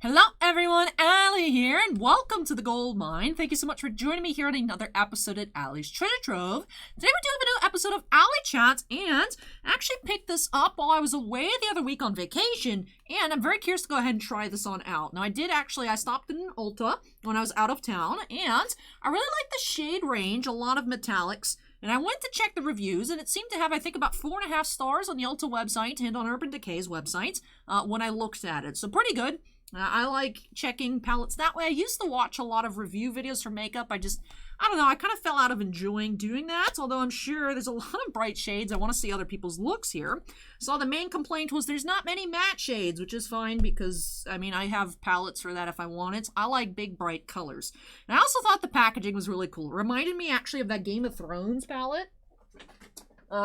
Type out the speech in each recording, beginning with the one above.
Hello everyone, Allie here, and welcome to the Gold Mine. Thank you so much for joining me here on another episode at Allie's Treasure Trove. Today we do have a new episode of ALLYCHAT, and I actually picked this up while I was away the other week on vacation, and I'm very curious to go ahead and try this on out. Now I stopped in an Ulta when I was out of town, and I really like the shade range, a lot of metallics. And I went to check the reviews, and it seemed to have, I think, about 4.5 stars on the Ulta website and on Urban Decay's website when I looked at it. So pretty good. I like checking palettes that way. I used to watch a lot of review videos for makeup. I don't know, I kind of fell out of enjoying doing that, although I'm sure there's a lot of bright shades. I want to see other people's looks here. So the main complaint was there's not many matte shades, which is fine because, I mean, I have palettes for that if I want it. I like big, bright colors. And I also thought the packaging was really cool. It reminded me, actually, of that Game of Thrones palette,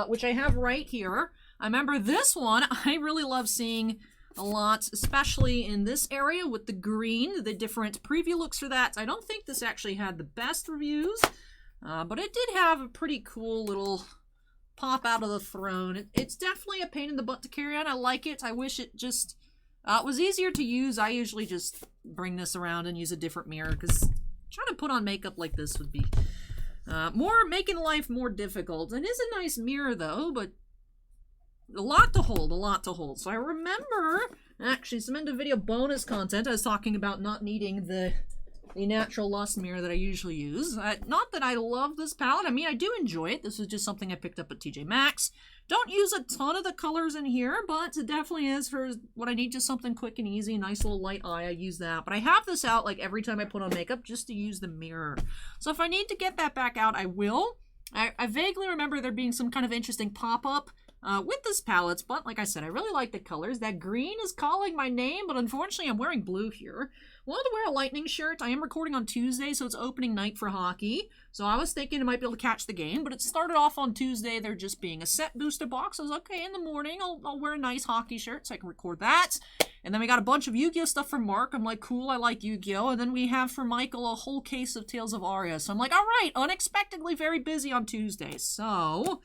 which I have right here. I remember this one, I really love seeing a lot, especially in this area with the green, the different preview looks for that. I don't think this actually had the best reviews, but it did have a pretty cool little pop out of the throne. It's definitely a pain in the butt to carry on. I like it. I wish it just was easier to use. I usually just bring this around and use a different mirror because trying to put on makeup like this would be making life more difficult. It is a nice mirror though, but a lot to hold. So I remember, actually, some end of video bonus content, I was talking about not needing the natural luster mirror that I usually use. Not that I love this palette. I mean, I do enjoy it. This is just something I picked up at TJ Maxx. Don't use a ton of the colors in here, but it definitely is for what I need, just something quick and easy, nice little light eye. I use that. But I have this out like every time I put on makeup just to use the mirror. So if I need to get that back out, I will. I vaguely remember there being some kind of interesting pop-up with this palette, but like I said, I really like the colors. That green is calling my name, but unfortunately I'm wearing blue here. Wanted to wear a Lightning shirt. I am recording on Tuesday, so it's opening night for hockey. So I was thinking I might be able to catch the game, but it started off on Tuesday, there just being a set booster box. I was okay, in the morning, I'll wear a nice hockey shirt so I can record that. And then we got a bunch of Yu-Gi-Oh stuff from Mark. I'm like, cool, I like Yu-Gi-Oh. And then we have for Michael a whole case of Tales of Aria. So I'm like, all right, unexpectedly very busy on Tuesday. So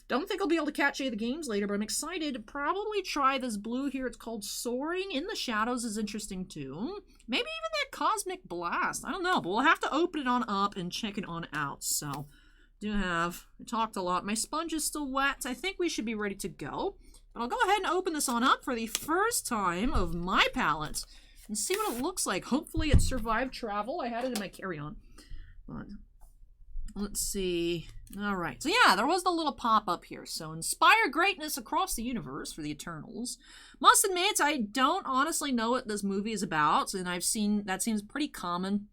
don't think I'll be able to catch any of the games later, but I'm excited to probably try this blue here. It's called Soaring in the Shadows is interesting too. Maybe even that Cosmic Blast. I don't know, but we'll have to open it on up and check it on out. So, I talked a lot. My sponge is still wet. I think we should be ready to go. But I'll go ahead and open this on up for the first time of my palette and see what it looks like. Hopefully it survived travel. I had it in my carry-on. But let's see. All right. So yeah, there was the little pop-up here. So inspire greatness across the universe for the Eternals. Must admit, I don't honestly know what this movie is about, and I've seen that seems pretty common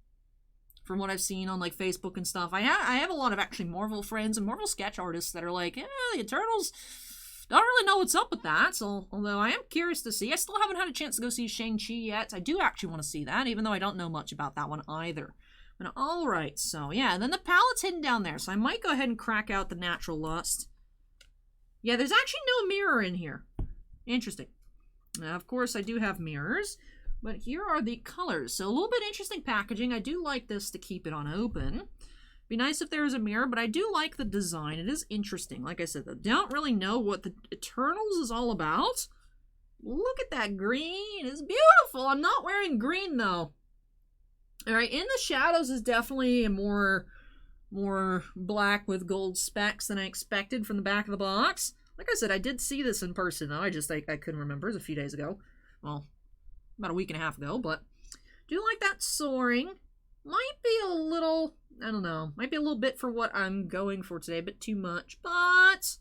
from what I've seen on like Facebook and stuff. I have a lot of actually Marvel friends and Marvel sketch artists that are like, yeah, the Eternals. Don't really know what's up with that. So although I am curious to see, I still haven't had a chance to go see Shang-Chi yet. I do actually want to see that, even though I don't know much about that one either. And all right, so yeah, and then the palette's hidden down there, so I might go ahead and crack out the Natural Lust. Yeah, there's actually no mirror in here. Interesting. Now, of course, I do have mirrors, but here are the colors. So a little bit interesting packaging. I do like this to keep it on open. Be nice if there was a mirror, but I do like the design. It is interesting. Like I said, I don't really know what the Eternals is all about. Look at that green. It's beautiful. I'm not wearing green, though. All right, In the Shadows is definitely a more black with gold specks than I expected from the back of the box. Like I said, I did see this in person, though. I couldn't remember. It was a few days ago. Well, about a week and a half ago, but do like that Soaring. Might be a little, I don't know, might be a little bit for what I'm going for today, a bit too much, but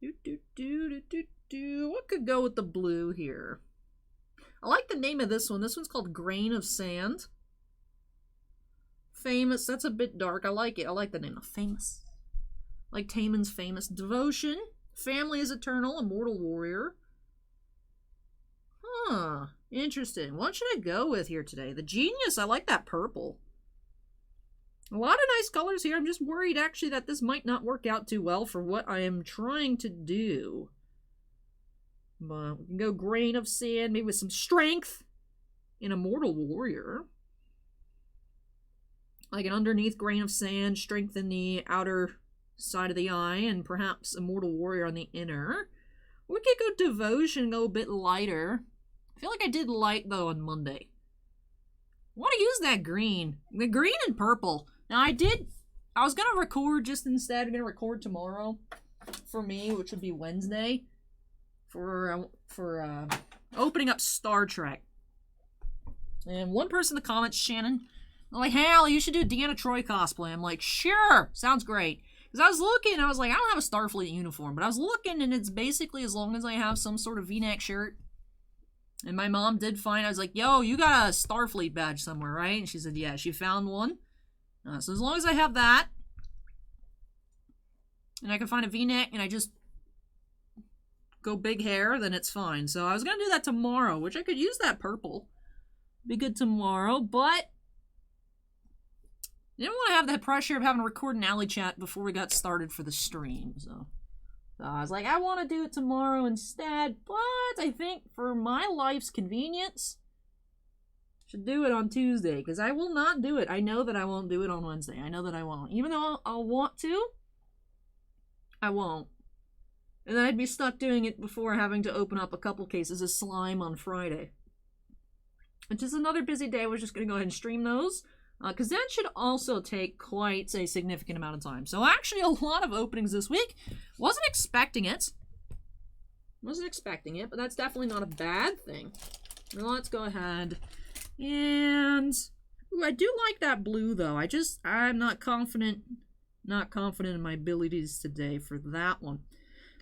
what could go with the blue here? I like the name of this one. This one's called Grain of Sand. Famous, that's a bit dark. I like it. I like the name of Famous. Like Taman's Famous. Devotion. Family is Eternal. Immortal Warrior. Huh. Interesting. What should I go with here today? The Genius. I like that purple. A lot of nice colors here. I'm just worried actually that this might not work out too well for what I am trying to do. But we can go Grain of Sand, maybe with some strength in Immortal Warrior. Like an underneath Grain of Sand, strength in the outer side of the eye, and perhaps Immortal Warrior on the inner. We could go Devotion, go a bit lighter. I feel like I did light, though, on Monday. I want to use that green. The green and purple. Now, I was going to record just instead. I'm going to record tomorrow for me, which would be Wednesday, for opening up Star Trek. And one person in the comments, Shannon, they're like, hey, Allie, you should do Deanna Troi cosplay. I'm like, sure, sounds great. Because I was looking, I was like, I don't have a Starfleet uniform, but I was looking, and it's basically as long as I have some sort of V-neck shirt. And my mom did find, I was like, yo, you got a Starfleet badge somewhere, right? And she said, yeah, she found one. So as long as I have that, and I can find a V-neck, and I just go big hair, then it's fine. So I was going to do that tomorrow, which I could use that purple. Be good tomorrow, but I didn't want to have the pressure of having to record an alley chat before we got started for the stream. So I was like, I want to do it tomorrow instead, but I think for my life's convenience, I should do it on Tuesday, because I will not do it. I know that I won't do it on Wednesday. I know that I won't. Even though I'll want to, I won't. And then I'd be stuck doing it before having to open up a couple cases of slime on Friday. Which is another busy day. We're just going to go ahead and stream those. Because that should also take quite a significant amount of time. So actually a lot of openings this week. Wasn't expecting it. But that's definitely not a bad thing. Now let's go ahead and... Ooh, I do like that blue, though. I'm not confident in my abilities today for that one.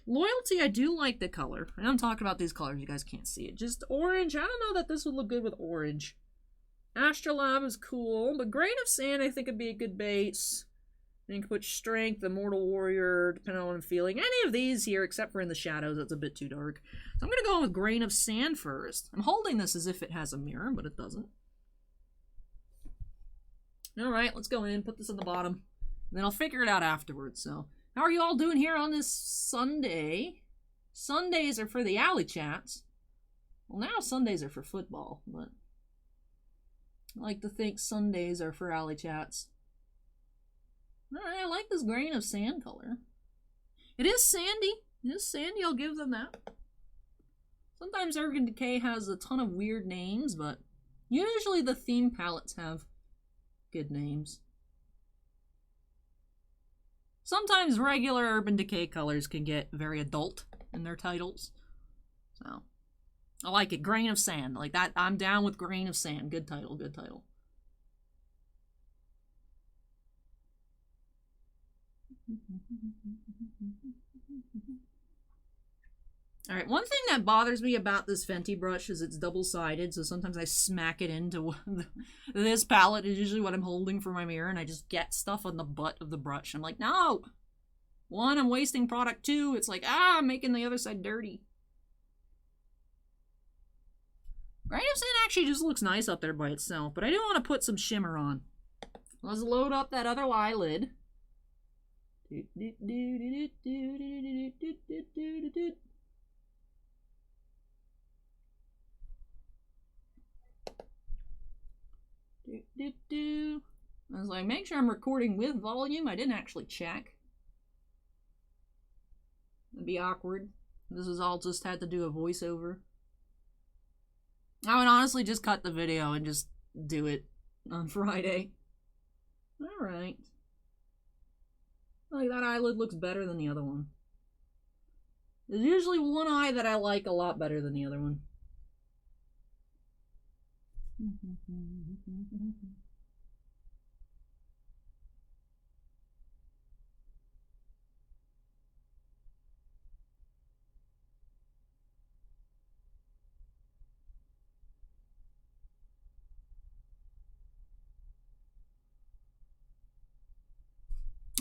Loyalty, I do like the color. I don't talk about these colors, you guys can't see it. Just orange, I don't know that this would look good with orange. Astrolabe is cool, but Grain of Sand I think would be a good base. You can put Strength, Immortal Warrior, depending on what I'm feeling. Any of these here, except for in the shadows, that's a bit too dark. So I'm going to go with Grain of Sand first. I'm holding this as if it has a mirror, but it doesn't. Alright, let's go in, put this on the bottom. And then I'll figure it out afterwards, so... How are you all doing here on this Sunday? Sundays are for the alley chats. Well, now Sundays are for football, but I like to think Sundays are for alley chats. Alright, I like this Grain of Sand color. It is sandy. I'll give them that. Sometimes Urban Decay has a ton of weird names, but usually the theme palettes have good names. Sometimes regular Urban Decay colors can get very adult in their titles. So, I like it. Grain of Sand. Like that, I'm down with Grain of Sand. Good title, good title. Alright, one thing that bothers me about this Fenty brush is it's double-sided, so sometimes I smack it into this palette is usually what I'm holding for my mirror, and I just get stuff on the butt of the brush. I'm like, no! One, I'm wasting product. Two, it's like, I'm making the other side dirty. Grain of Sand actually just looks nice up there by itself, but I do want to put some shimmer on. Let's load up that other eyelid. I was like, make sure I'm recording with volume. I didn't actually check. It'd be awkward. This is all just had to do a voiceover. I would honestly just cut the video and just do it on Friday. Alright. Like, that eyelid looks better than the other one. There's usually one eye that I like a lot better than the other one.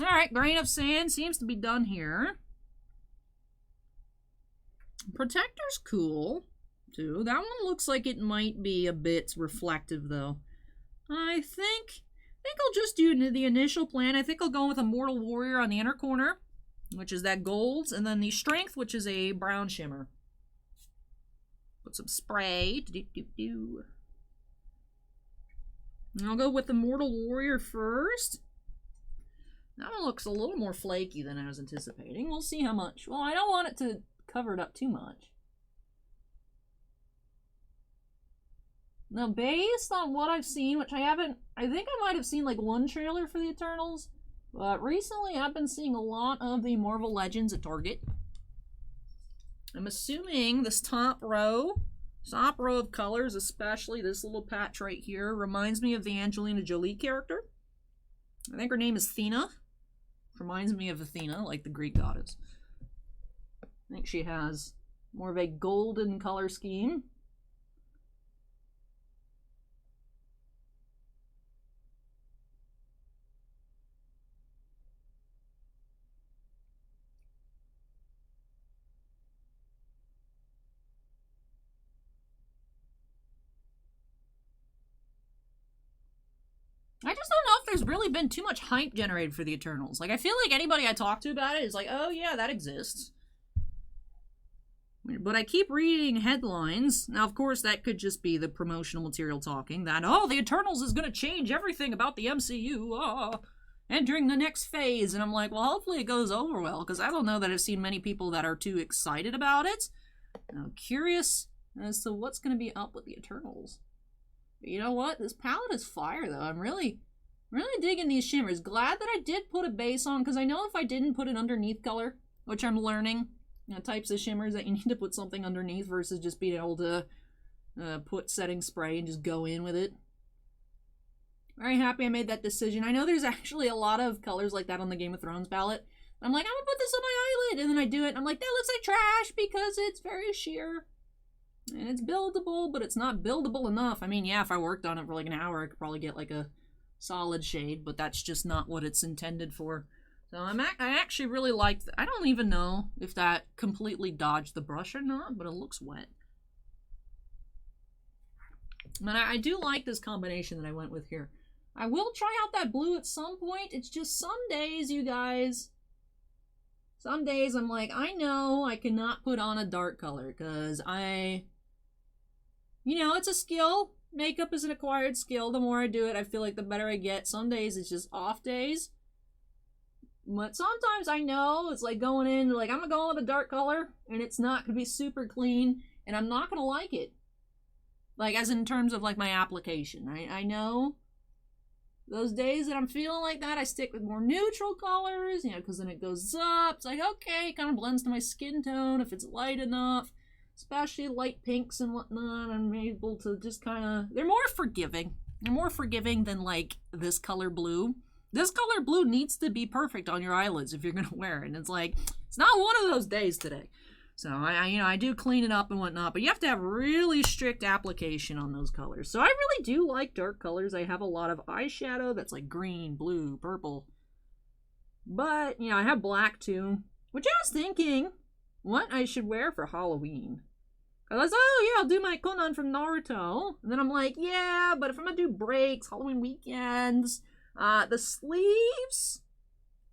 Alright, Grain of Sand seems to be done here. Protector's cool, too. That one looks like it might be a bit reflective, though. I think I'll just do the initial plan. I think I'll go with Immortal Warrior on the inner corner, which is that gold, and then the Strength, which is a brown shimmer. Put some spray. And I'll go with Immortal Warrior first. That one looks a little more flaky than I was anticipating. We'll see how much. Well, I don't want it to cover it up too much. Now, based on what I've seen, which I haven't, I think I might have seen like one trailer for the Eternals, but recently I've been seeing a lot of the Marvel Legends at Target. I'm assuming this top row of colors, especially this little patch right here, reminds me of the Angelina Jolie character. I think her name is Athena. Reminds me of Athena, like the Greek goddess. I think she has more of a golden color scheme. I just don't know if there's really been too much hype generated for the Eternals. Like, I feel like anybody I talk to about it is like, oh yeah, that exists. But I keep reading headlines. Now, of course, that could just be the promotional material talking that, oh, the Eternals is going to change everything about the MCU, entering the next phase. And I'm like, well, hopefully it goes over well, because I don't know that I've seen many people that are too excited about it. I'm curious as to what's going to be up with the Eternals. But you know what? This palette is fire, though. I'm really digging these shimmers. Glad that I did put a base on, because I know if I didn't put an underneath color, which I'm learning, you know, types of shimmers that you need to put something underneath versus just being able to put setting spray and just go in with it. Very happy I made that decision. I know there's actually a lot of colors like that on the Game of Thrones palette. I'm like, I'm gonna put this on my eyelid, and then I do it, and I'm like, that looks like trash because it's very sheer. And it's buildable, but it's not buildable enough. I mean, yeah, if I worked on it for like an hour, I could probably get like a solid shade, but that's just not what it's intended for. So I actually really like I don't even know if that completely dodged the brush or not, but it looks wet. But I do like this combination that I went with here. I will try out that blue at some point. It's just some days, you guys. Some days I'm like, I know I cannot put on a dark color because you know, it's a skill. Makeup is an acquired skill. The more I do it, I feel like the better I get. Some days it's just off days. But sometimes I know it's like going in, like I'm gonna go with a dark color and it's not gonna be super clean and I'm not gonna like it. Like as in terms of like my application. I know those days that I'm feeling like that, I stick with more neutral colors, you know, because then it goes up. It's like, okay, it kind of blends to my skin tone if it's light enough. Especially light pinks and whatnot, I'm able to just kind of... They're more forgiving. They're more forgiving than, like, this color blue. This color blue needs to be perfect on your eyelids if you're going to wear it. And it's like, it's not one of those days today. So, I do clean it up and whatnot, but you have to have really strict application on those colors. So I really do like dark colors. I have a lot of eyeshadow that's like green, blue, purple. But, you know, I have black too, which I was thinking what I should wear for Halloween. I was, oh yeah, I'll do my Conan from Naruto. And then I'm like, yeah, but if I'm gonna do breaks, Halloween weekends, the sleeves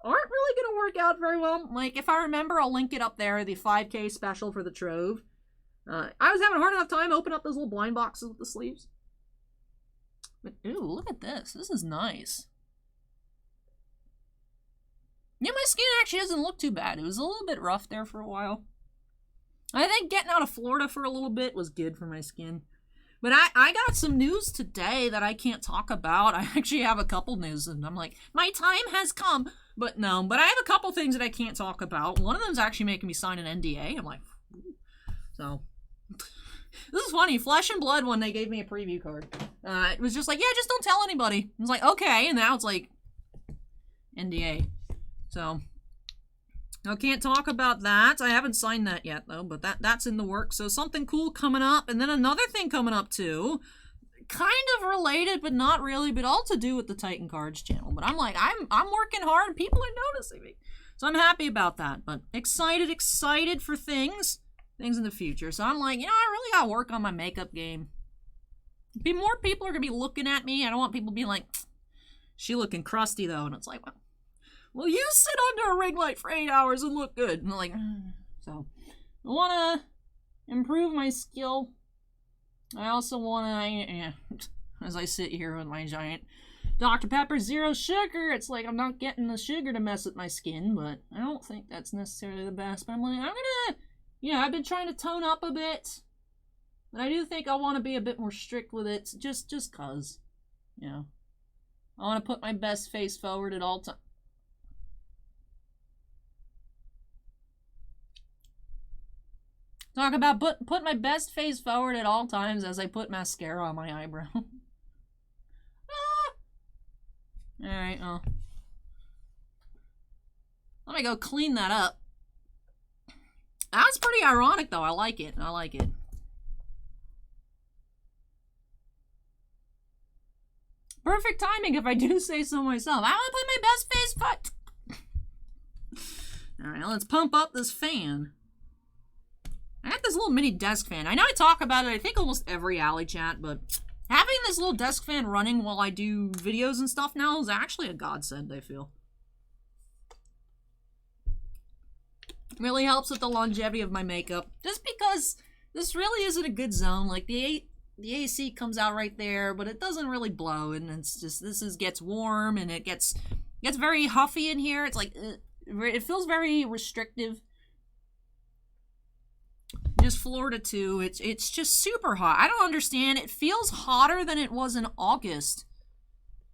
aren't really gonna work out very well. Like, if I remember, I'll link it up there, the 5K special for the Trove. I was having a hard enough time opening up those little blind boxes with the sleeves. But, ooh, look at this. This is nice. Yeah, my skin actually doesn't look too bad. It was a little bit rough there for a while. I think getting out of Florida for a little bit was good for my skin. But I got some news today that I can't talk about. I actually have a couple news, and I'm like, my time has come. But no, but I have a couple things that I can't talk about. One of them's actually making me sign an NDA. I'm like, ooh. So, this is funny. Flesh and Blood, when they gave me a preview card, it was just like, yeah, just don't tell anybody. I was like, okay, and now it's like, NDA. So, I can't talk about that. I haven't signed that yet, though, but that's in the works. So something cool coming up. And then another thing coming up, too. Kind of related, but not really, but all to do with the Titan Cards channel. But I'm like, I'm working hard. People are noticing me. So I'm happy about that. But excited for things in the future. So I'm like, you know, I really got to work on my makeup game. More people are going to be looking at me. I don't want people being like, she looking crusty, though. And it's like, well, you sit under a ring light for 8 hours and look good. And I'm like, so I want to improve my skill. I also want to, as I sit here with my giant Dr. Pepper Zero Sugar, it's like I'm not getting the sugar to mess with my skin, but I don't think that's necessarily the best. But I'm like, I'm gonna, I've been trying to tone up a bit. But I do think I want to be a bit more strict with it, just cause, you know. I want to put my best face forward at all times. Talk about put my best face forward at all times as I put mascara on my eyebrow. Alright, well. Let me go clean that up. That was pretty ironic, though. I like it. I like it. Perfect timing, if I do say so myself. I want to put my best face foot. Alright, let's pump up this fan. I got this little mini desk fan. I know I talk about it, I think, almost every Alley Chat, but having this little desk fan running while I do videos and stuff now is actually a godsend, I feel. Really helps with the longevity of my makeup. Just because this really isn't a good zone. Like, the AC comes out right there, but it doesn't really blow, and it's just, gets warm, and it gets very huffy in here. It's like, it feels very restrictive. Just Florida too. It's just super hot. I don't understand. It feels hotter than it was in August.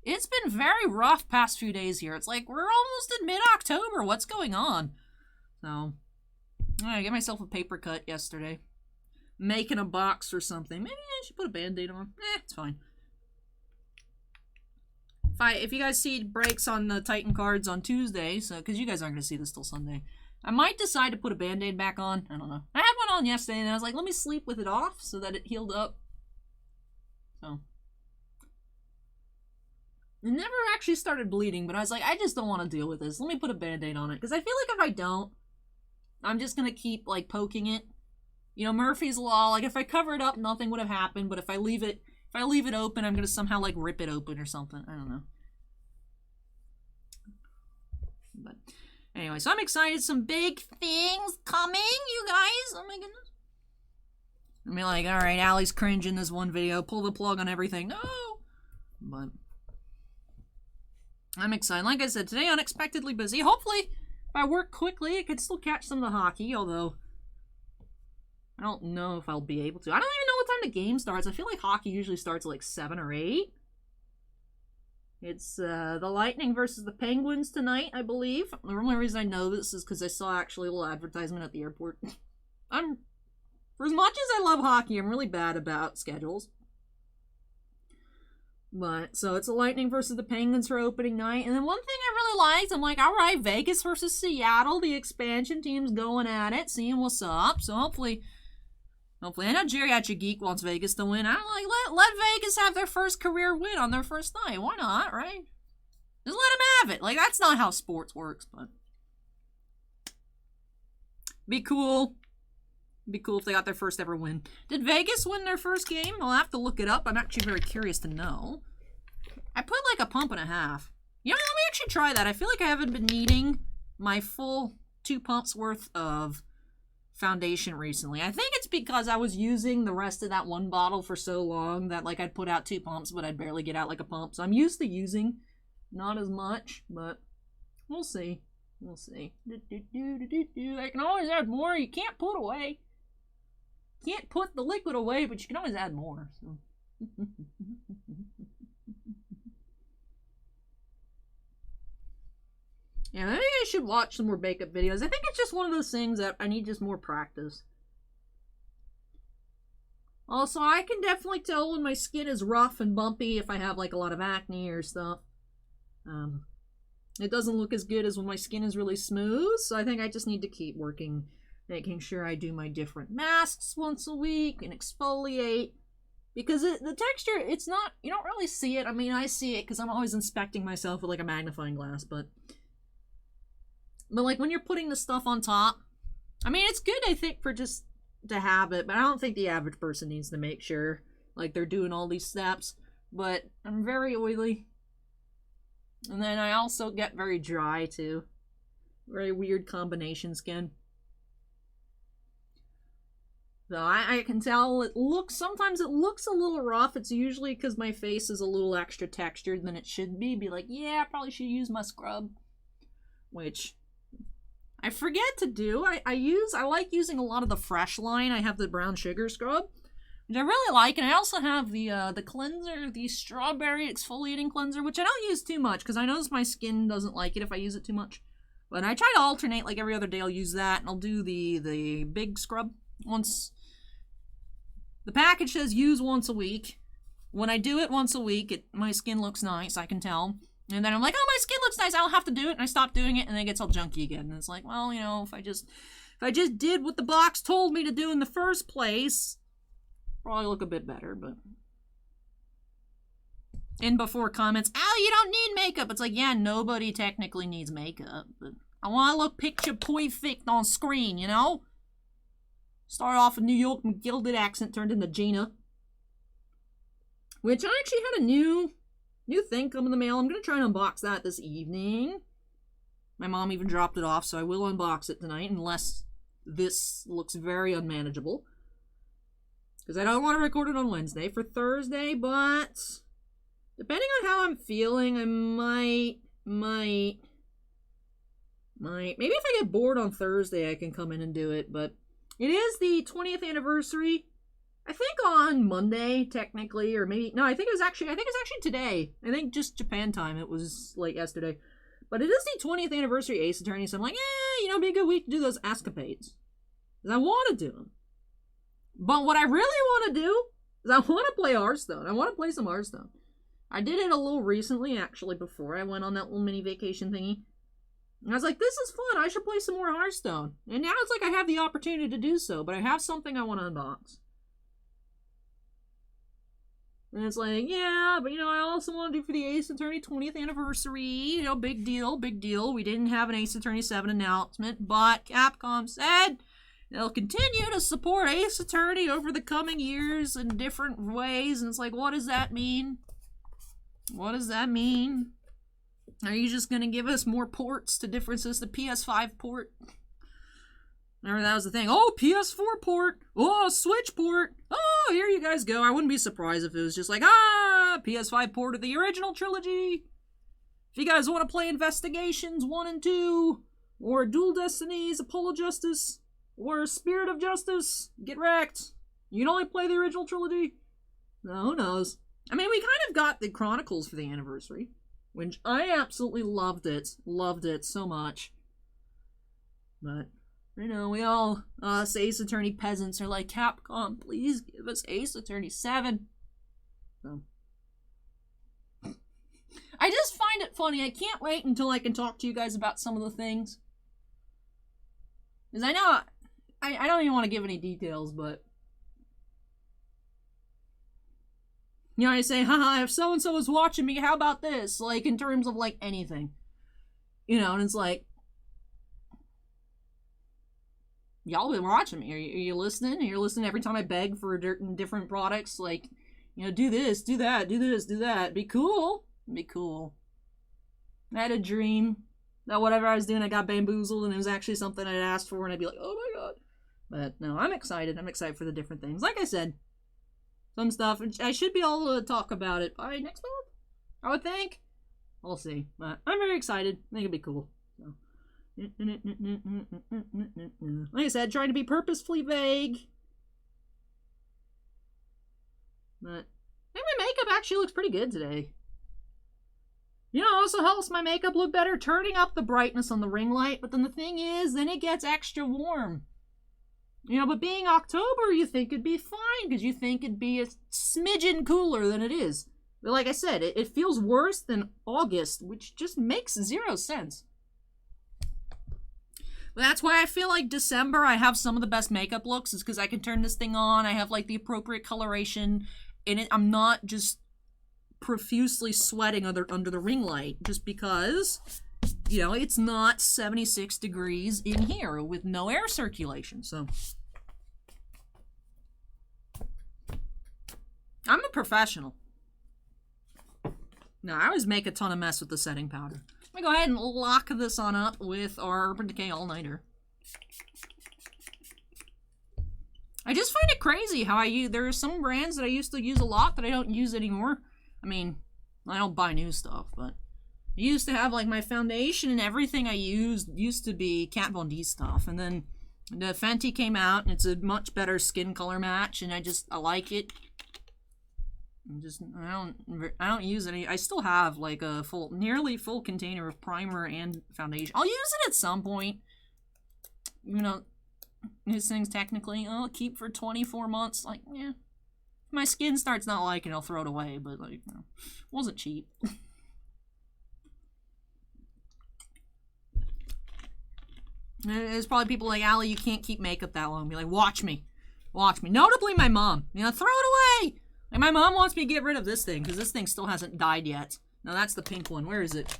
It's been very rough past few days here. It's like we're almost in mid-October. What's going on? So, I get myself a paper cut yesterday. Making a box or something. Maybe I should put a band-aid on. It's fine. If you guys see breaks on the Titan cards on Tuesday, so because you guys aren't going to see this till Sunday, I might decide to put a band-aid back on. I don't know. I had one on yesterday, and I was like, let me sleep with it off so that it healed up. So. It never actually started bleeding, but I was like, I just don't want to deal with this. Let me put a band-aid on it. Because I feel like if I don't, I'm just going to keep, like, poking it. You know, Murphy's Law, like, if I cover it up, nothing would have happened. But if I leave it open, I'm going to somehow, like, rip it open or something. I don't know. But anyway, so I'm excited. Some big things coming, you guys. Oh my goodness. I mean, like, alright, Allie's cringe in this one video. Pull the plug on everything. No! But I'm excited. Like I said, today unexpectedly busy. Hopefully, if I work quickly, I could still catch some of the hockey, although I don't know if I'll be able to. I don't even know what time the game starts. I feel like hockey usually starts at like 7 or 8. It's the Lightning versus the Penguins tonight, I believe. The only reason I know this is because I saw actually a little advertisement at the airport. For as much as I love hockey, I'm really bad about schedules. But, so it's the Lightning versus the Penguins for opening night. And then one thing I really liked, I'm like, alright, Vegas versus Seattle. The expansion team's going at it, seeing what's up. So hopefully, I know Geriatric Geek wants Vegas to win. I don't like, let Vegas have their first career win on their first night. Why not, right? Just let them have it. Like, that's not how sports works, but be cool. Be cool if they got their first ever win. Did Vegas win their first game? I'll have to look it up. I'm actually very curious to know. I put like a pump and a half. You know, let me actually try that. I feel like I haven't been needing my full 2 pumps worth of foundation recently. I think it's because I was using the rest of that one bottle for so long that like I'd put out 2 pumps, but I'd barely get out like a pump. So I'm used to using not as much, but we'll see. We'll see. I can always add more. You can't put away. Can't put the liquid away, but you can always add more. So. Yeah, maybe I should watch some more makeup videos. I think it's just one of those things that I need just more practice. Also, I can definitely tell when my skin is rough and bumpy if I have like a lot of acne or stuff. It doesn't look as good as when my skin is really smooth, so I think I just need to keep working, making sure I do my different masks once a week and exfoliate. Because the texture, it's not, you don't really see it. I mean, I see it because I'm always inspecting myself with like a magnifying glass, but like when you're putting the stuff on top, I mean, it's good, I think, for just to have it, but I don't think the average person needs to make sure like they're doing all these steps. But I'm very oily. And then I also get very dry too. Very weird combination skin. So I can tell sometimes it looks a little rough. It's usually because my face is a little extra textured than it should be. Be like, yeah, I probably should use my scrub. Which I forget to do. I like using a lot of the Fresh line. I have the brown sugar scrub. which I really like. And I also have the cleanser, the strawberry exfoliating cleanser, which I don't use too much because I notice my skin doesn't like it if I use it too much. But I try to alternate, like every other day I'll use that, and I'll do the big scrub once. The package says use once a week. When I do it once a week, my skin looks nice, I can tell. And then I'm like, oh, my skin looks nice, I don't have to do it, and I stop doing it, and then it gets all junky again. And it's like, well, you know, if I just did what the box told me to do in the first place, probably look a bit better, but... And before comments, oh, you don't need makeup. It's like, yeah, nobody technically needs makeup, but I want to look picture perfect on screen, you know? Start off with New York gilded accent turned into Gina. Which I actually had a new thing come in the mail. I'm going to try and unbox that this evening. My mom even dropped it off, so I will unbox it tonight, unless this looks very unmanageable. Because I don't want to record it on Wednesday for Thursday, but... depending on how I'm feeling, I might... maybe if I get bored on Thursday, I can come in and do it, but... it is the 20th anniversary, I think on Monday, technically, or maybe... no, I think it's actually today. I think just Japan time, it was, like, yesterday. But it is the 20th anniversary Ace Attorney, so I'm like, you know, it'd be a good week to do those escapades. Because I want to do them. But what I really want to do is I want to play Hearthstone. I want to play some Hearthstone. I did it a little recently, actually, before I went on that little mini vacation thingy. And I was like, this is fun. I should play some more Hearthstone. And now it's like I have the opportunity to do so, but I have something I want to unbox. And it's like, yeah, but you know, I also want to do for the Ace Attorney 20th anniversary. You know, big deal, big deal. We didn't have an Ace Attorney 7 announcement, but Capcom said they'll continue to support Ace Attorney over the coming years in different ways. And it's like, what does that mean? What does that mean? Are you just going to give us more ports to differences? The PS5 port? Remember that was the thing. Oh, PS4 port. Oh, Switch port. Oh, here you guys go. I wouldn't be surprised if it was just like, PS5 port of the original trilogy. If you guys want to play Investigations 1 and 2, or Dual Destinies, Apollo Justice, or Spirit of Justice, get wrecked. You can only play the original trilogy. No, who knows? I mean, we kind of got the Chronicles for the anniversary, which I absolutely loved it. Loved it so much. But, you know, we all, us Ace Attorney peasants are like, Capcom, please give us Ace Attorney 7. So. I just find it funny. I can't wait until I can talk to you guys about some of the things. Because I know, I don't even want to give any details, but... you know, I say, haha, if so-and-so is watching me, how about this? Like, in terms of, like, anything. You know, and it's like... y'all been watching me. Are you listening? You're listening every time I beg for different products. Like, you know, do this, do that, do this, do that. Be cool. Be cool. I had a dream that whatever I was doing, I got bamboozled, and it was actually something I'd asked for, and I'd be like, oh my god. But, no, I'm excited. I'm excited for the different things. Like I said, some stuff, I should be able to talk about it by next month, I would think. We'll see. But I'm very excited. I think it'll be cool. So. Like I said, trying to be purposefully vague. But I think my makeup actually looks pretty good today. You know, also helps my makeup look better, turning up the brightness on the ring light. But then the thing is, then it gets extra warm. You know, but being October, you think it'd be fine, because you think it'd be a smidgen cooler than it is. But like I said, it feels worse than August, which just makes zero sense. But that's why I feel like December, I have some of the best makeup looks, is because I can turn this thing on, I have like the appropriate coloration, and I'm not just profusely sweating under the ring light, just because, you know, it's not 76 degrees in here with no air circulation, so. I'm a professional. No, I always make a ton of mess with the setting powder. Let me go ahead and lock this on up with our Urban Decay All-Nighter. I just find it crazy how there are some brands that I used to use a lot that I don't use anymore. I mean, I don't buy new stuff, but I used to have, like, my foundation and everything I used to be Kat Von D stuff, and then The Fenty came out, and it's a much better skin color match, and I like it. I don't use any. I still have like a nearly full container of primer and foundation. I'll use it at some point. You know, these things technically, I'll keep for 24 months. Like, yeah, if my skin starts not liking it, I'll throw it away. But like, you know, it wasn't cheap. There's probably people like, Allie, you can't keep makeup that long. Be like, watch me. Watch me. Notably my mom. You know, throw it away. Like, my mom wants me to get rid of this thing, because this thing still hasn't died yet. No, that's the pink one. Where is it?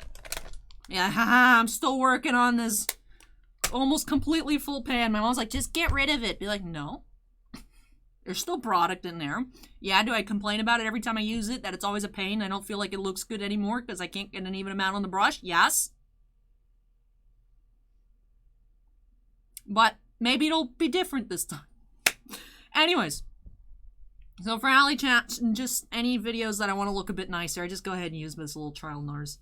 Yeah, haha, I'm still working on this almost completely full pan. My mom's like, just get rid of it. Be like, no. There's still product in there. Yeah, do I complain about it every time I use it, that it's always a pain? I don't feel like it looks good anymore, because I can't get an even amount on the brush? Yes. But maybe it'll be different this time. Anyways, so for ALLYCHAT and just any videos that I want to look a bit nicer, I just go ahead and use this little trial NARS.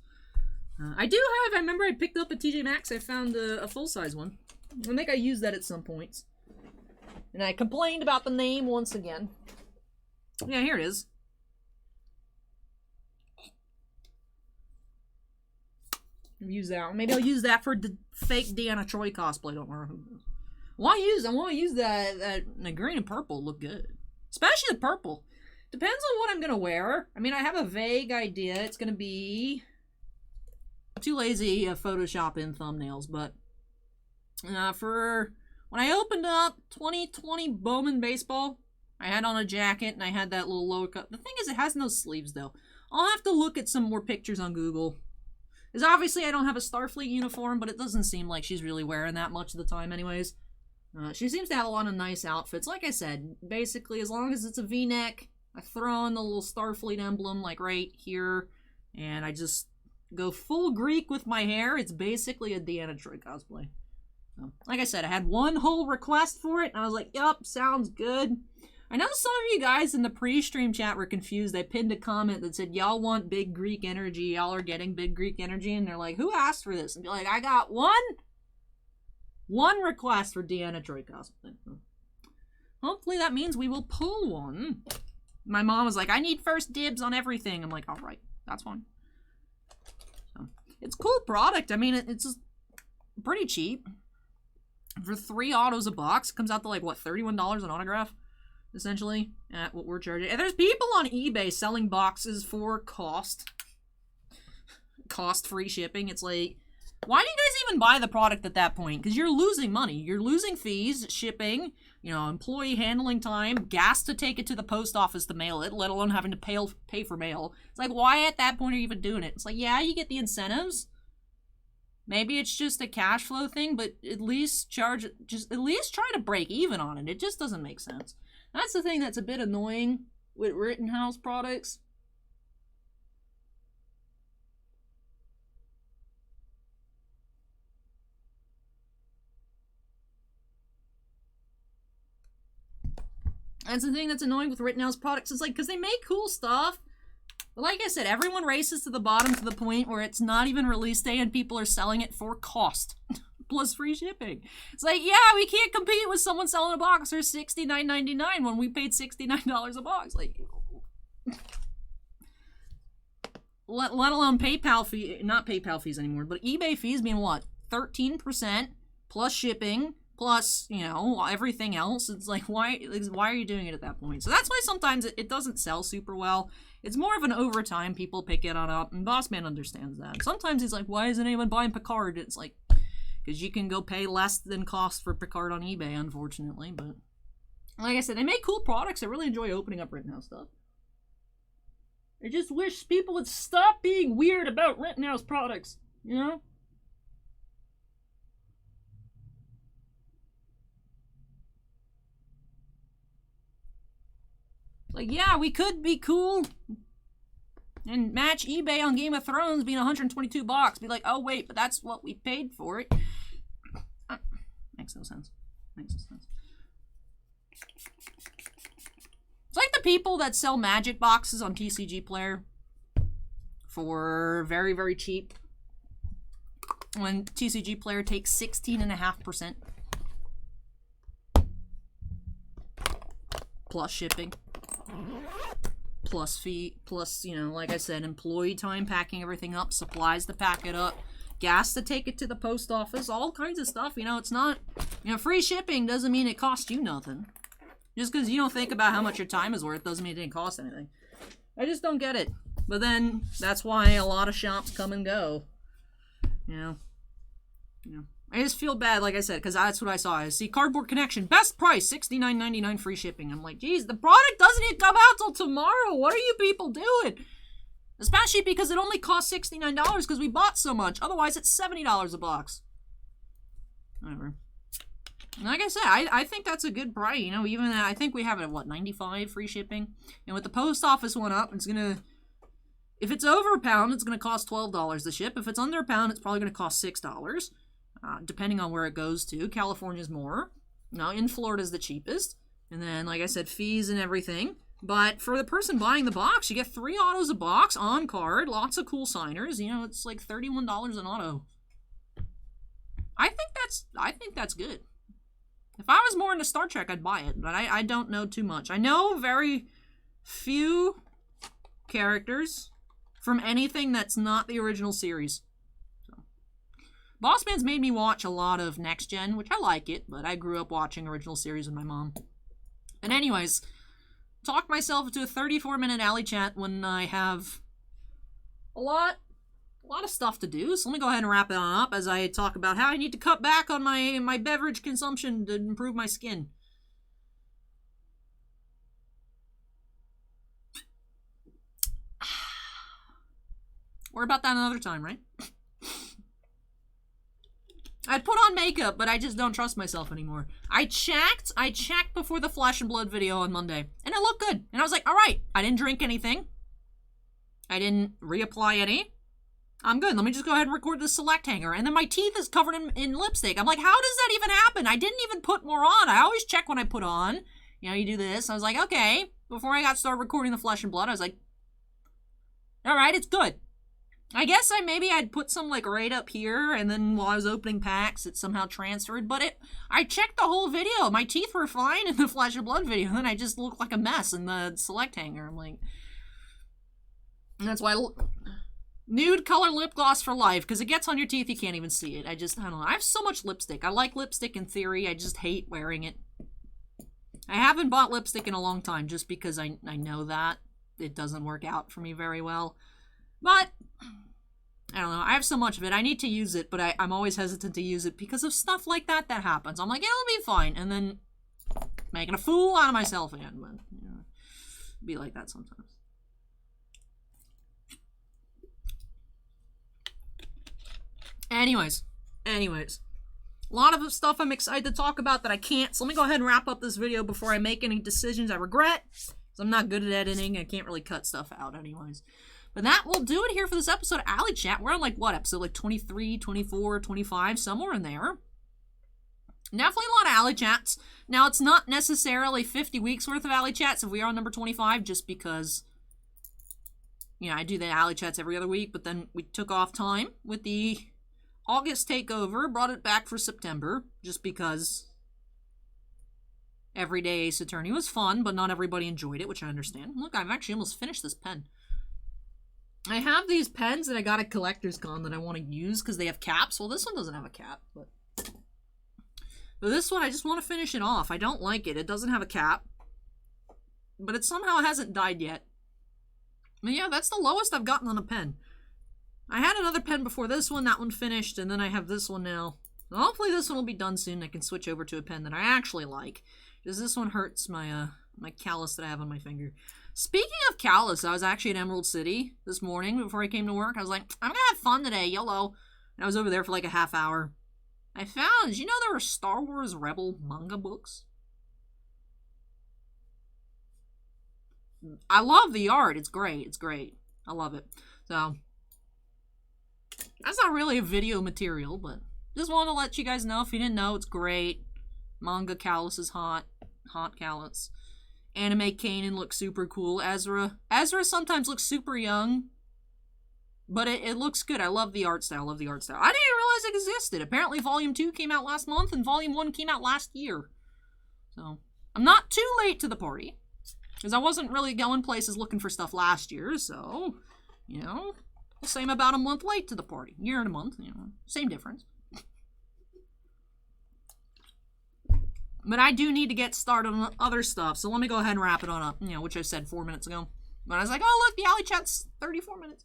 I remember I picked up at TJ Maxx, I found a full-size one. I think I used that at some points. And I complained about the name once again. Yeah, here it is. Use that one. Maybe I'll use that for the fake Deanna Troy cosplay. Don't worry. I want to use that the green and purple look good. Especially the purple. Depends on what I'm going to wear. I mean, I have a vague idea. It's going to be... I'm too lazy to Photoshop in thumbnails, but... for... When I opened up 2020 Bowman Baseball, I had on a jacket and I had that little lower cut. The thing is, it has no sleeves, though. I'll have to look at some more pictures on Google. Because obviously I don't have a Starfleet uniform, but it doesn't seem like she's really wearing that much of the time anyways. She seems to have a lot of nice outfits. Like I said, basically, as long as it's a V-neck, I throw on the little Starfleet emblem, like right here, and I just go full Greek with my hair. It's basically a Deanna Troy cosplay. So, like I said, I had one whole request for it, and I was like, yup, sounds good. I know some of you guys in the pre-stream chat were confused. I pinned a comment that said, y'all want big Greek energy, y'all are getting big Greek energy, and they're like, who asked for this? And be like, I got one request for Deanna Troy cosplay. Hopefully that means we will pull one. My mom was like, I need first dibs on everything. I'm like, alright, that's fine. So, it's cool product. I mean, it's just pretty cheap. For 3 autos a box, it comes out to like, what, $31 an autograph? Essentially, at what we're charging. And there's people on eBay selling boxes for cost-free shipping. It's like, why do you guys even buy the product at that point? Because you're losing money. You're losing fees, shipping, you know, employee handling time, gas to take it to the post office to mail it, let alone having to pay for mail. It's like, why at that point are you even doing it? It's like, yeah, you get the incentives. Maybe it's just a cash flow thing, but at least try to break even on it. It just doesn't make sense. That's the thing that's a bit annoying with Rittenhouse products. That's the thing that's annoying with Rittenhouse products. It's like, because they make cool stuff. But like I said, everyone races to the bottom to the point where it's not even release day and people are selling it for cost. Plus free shipping. It's like, yeah, we can't compete with someone selling a box for $69.99 when we paid $69 a box. Like, let alone PayPal fee, not PayPal fees anymore, but eBay fees being what? 13% plus shipping plus, you know, everything else. It's like, why are you doing it at that point? So that's why sometimes it doesn't sell super well. It's more of an over time people pick it on up, and Bossman understands that. Sometimes he's like, why isn't anyone buying Picard? It's like, because you can go pay less than cost for Picard on eBay, unfortunately. But like I said, they make cool products. I really enjoy opening up Rittenhouse stuff. I just wish people would stop being weird about Rittenhouse products, you know? Like, yeah, we could be cool and match eBay on Game of Thrones being $122. Be like, oh wait, but that's what we paid for it. Makes no sense. Makes no sense. It's like the people that sell magic boxes on TCG Player for very, very cheap when TCG Player takes 16.5%. plus shipping, plus fee, plus, you know, like I said, employee time packing everything up, supplies to pack it up, gas to take it to the post office, all kinds of stuff. You know, it's not, you know, free shipping doesn't mean it costs you nothing. Just because you don't think about how much your time is worth doesn't mean it didn't cost anything. I just don't get it. But then, that's why a lot of shops come and go. You know. I just feel bad, like I said, because that's what I saw. I see Cardboard Connection, best price, $69.99 free shipping. I'm like, geez, the product doesn't even come out till tomorrow. What are you people doing? Especially because it only costs $69 because we bought so much. Otherwise, it's $70 a box. Whatever. Like I said, I think that's a good price. You know, even I think we have it at, what, $95 free shipping? And with the post office one up, it's going to... If it's over a pound, it's going to cost $12 to ship. If it's under a pound, it's probably going to cost $6. Depending on where it goes to. California's more. Now, in Florida's the cheapest. And then, like I said, fees and everything. But for the person buying the box, you get 3 autos a box on card. Lots of cool signers. You know, it's like $31 an auto. I think that's good. If I was more into Star Trek, I'd buy it, but I don't know too much. I know very few characters from anything that's not the original series. So. Boss Man's made me watch a lot of Next Gen, which I like it, but I grew up watching original series with my mom. And anyways, talk myself into a 34-minute alley chat when I have a lot of stuff to do, so let me go ahead and wrap it on up as I talk about how I need to cut back on my beverage consumption to improve my skin. Worry about that another time, right? I'd put on makeup, but I just don't trust myself anymore. I checked before the Flesh and Blood video on Monday, and it looked good. And I was like, alright, I didn't drink anything. I didn't reapply any. I'm good. Let me just go ahead and record the select hanger. And then my teeth is covered in lipstick. I'm like, how does that even happen? I didn't even put more on. I always check when I put on. You know, you do this. I was like, okay. Before I got started recording the Flesh and Blood, I was like, alright, it's good. I guess I'd put some like right up here, and then while I was opening packs, it somehow transferred. But I checked the whole video. My teeth were fine in the Flesh and Blood video. And then I just looked like a mess in the select hanger. I'm like, and that's why nude color lip gloss for life, because it gets on your teeth, you can't even see it. I don't know. I have so much lipstick. I like lipstick in theory. I just hate wearing it. I haven't bought lipstick in a long time just because I know that it doesn't work out for me very well. But I don't know. I have so much of it. I need to use it, but I'm always hesitant to use it because of stuff like that happens. I'm like, it'll be fine. And then making a fool out of myself again. But, you know, be like that sometimes. Anyways. A lot of stuff I'm excited to talk about that I can't. So let me go ahead and wrap up this video before I make any decisions I regret. Because I'm not good at editing. I can't really cut stuff out anyways. But that will do it here for this episode of Alley Chat. We're on like, what episode? Like 23, 24, 25, somewhere in there. Definitely a lot of Alley Chats. Now, it's not necessarily 50 weeks worth of Alley Chats if we are on number 25, just because, you know, I do the Alley Chats every other week, but then we took off time with the August takeover, brought it back for September, just because Everyday Ace Attorney was fun, but not everybody enjoyed it, which I understand. Look, I've actually almost finished this pen. I have these pens that I got at Collector's Con that I want to use because they have caps. Well, this one doesn't have a cap, but this one, I just want to finish it off. I don't like it. It doesn't have a cap, but it somehow hasn't died yet. But yeah, that's the lowest I've gotten on a pen. I had another pen before this one. That one finished, and then I have this one now. So hopefully this one will be done soon. I can switch over to a pen that I actually like, because this one hurts my my callus that I have on my finger. Speaking of callus, I was actually at Emerald City this morning before I came to work. I was like, I'm gonna have fun today, YOLO. And I was over there for like a half hour. I found, did you know there were Star Wars Rebel manga books? I love the art. It's great. It's great. I love it. So, that's not really a video material, but just wanted to let you guys know. If you didn't know, it's great. Manga callus is hot. Hot callus. Anime Kanan looks super cool. Ezra sometimes looks super young, but it looks good. I love the art style. I didn't even realize it existed. Apparently Volume 2 came out last month, and Volume 1 came out last year. So, I'm not too late to the party. Because I wasn't really going places looking for stuff last year, so, you know, same about a month late to the party. Year and a month, you know, same difference. But I do need to get started on other stuff, so let me go ahead and wrap it on up, you know, which I said 4 minutes ago. But I was like, oh, look, the Alley Chat's 34 minutes.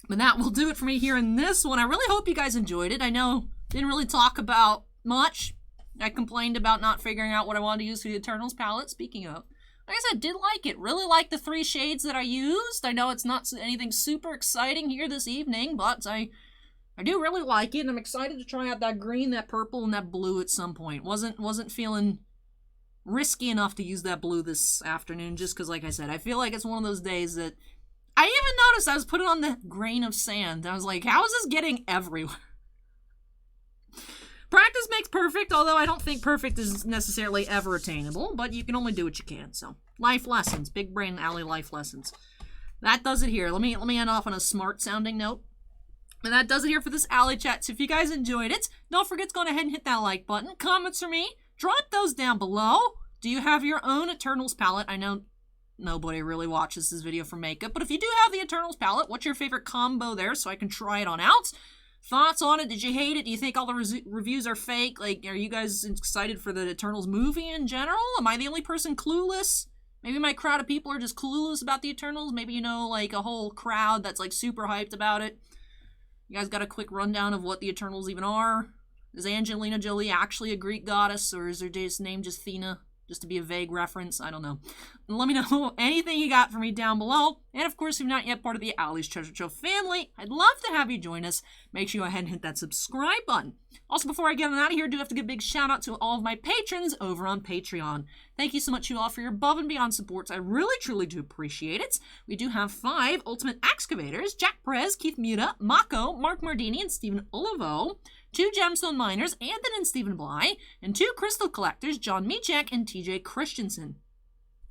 But that will do it for me here in this one. I really hope you guys enjoyed it. I know didn't really talk about much. I complained about not figuring out what I wanted to use for the Eternals palette. Speaking of, like I said, did like it. Really like the 3 shades that I used. I know it's not anything super exciting here this evening, but I do really like it, and I'm excited to try out that green, that purple, and that blue at some point. Wasn't feeling risky enough to use that blue this afternoon, just because, like I said, I feel like it's one of those days that I even noticed I was putting on the grain of sand. I was like, how is this getting everywhere? Practice makes perfect, although I don't think perfect is necessarily ever attainable, but you can only do what you can. So, life lessons, big brain alley life lessons. That does it here. Let me end off on a smart sounding note. And that does it here for this Alley Chat. So if you guys enjoyed it, don't forget to go ahead and hit that like button. Comments for me, drop those down below. Do you have your own Eternals palette? I know nobody really watches this video for makeup, but if you do have the Eternals palette, what's your favorite combo there so I can try it on out? Thoughts on it? Did you hate it? Do you think all the reviews are fake? Like, are you guys excited for the Eternals movie in general? Am I the only person clueless? Maybe my crowd of people are just clueless about the Eternals. Maybe, you know, like a whole crowd that's like super hyped about it. You guys got a quick rundown of what the Eternals even are? Is Angelina Jolie actually a Greek goddess, or is her name just Thena? Just to be a vague reference, I don't know. Let me know anything you got for me down below. And of course, if you're not yet part of the Alley's Treasure Trove family, I'd love to have you join us. Make sure you go ahead and hit that subscribe button. Also, before I get on out of here, I do have to give a big shout out to all of my patrons over on Patreon. Thank you so much, you all, for your above and beyond supports. I really, truly do appreciate it. We do have 5 Ultimate Excavators: Jack Perez, Keith Muta, Mako, Mark Mardini, and Stephen Olivo. 2 Gemstone Miners, Anthony and Stephen Bly, and 2 Crystal Collectors, John Michak and TJ Christensen.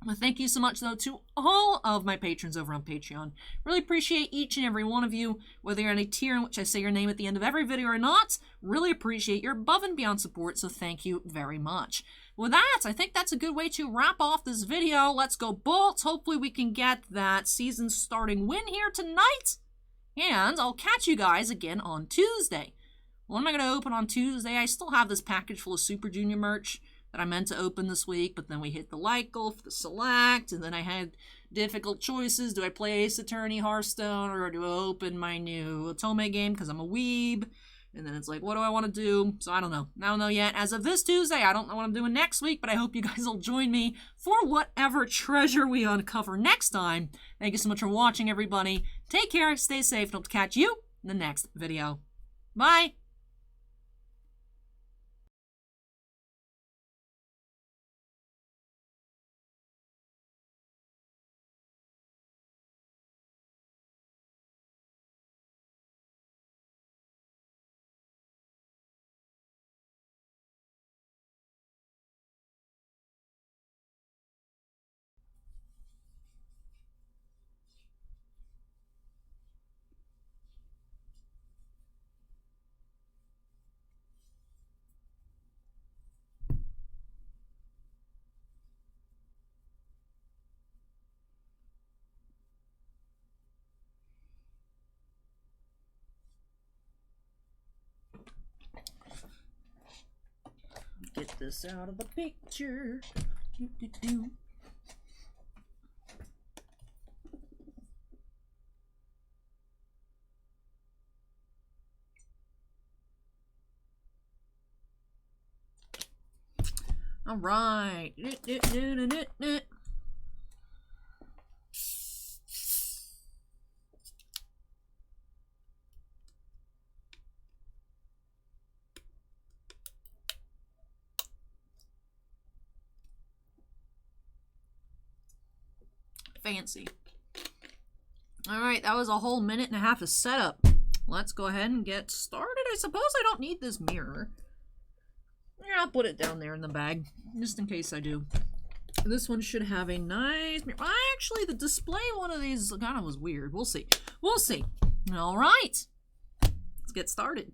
Well, thank you so much, though, to all of my patrons over on Patreon. Really appreciate each and every one of you, whether you're in a tier in which I say your name at the end of every video or not. Really appreciate your above and beyond support, so thank you very much. With that, I think that's a good way to wrap off this video. Let's go Bolts. Hopefully we can get that season starting win here tonight. And I'll catch you guys again on Tuesday. What am I going to open on Tuesday? I still have this package full of Super Junior merch that I meant to open this week, but then we hit the light goal for the select, and then I had difficult choices. Do I play Ace Attorney Hearthstone, or do I open my new Otome game because I'm a weeb? And then it's like, what do I want to do? So I don't know. I don't know yet. As of this Tuesday, I don't know what I'm doing next week, but I hope you guys will join me for whatever treasure we uncover next time. Thank you so much for watching, everybody. Take care, stay safe, and hope to catch you in the next video. Bye! Get this out of the picture. All right. Fancy. Alright, that was a whole minute and a half of setup. Let's go ahead and get started. I suppose I don't need this mirror. Yeah, I'll put it down there in the bag, just in case I do. This one should have a nice mirror. Actually, the display one of these kind of was weird. We'll see. We'll see. Alright. Let's get started.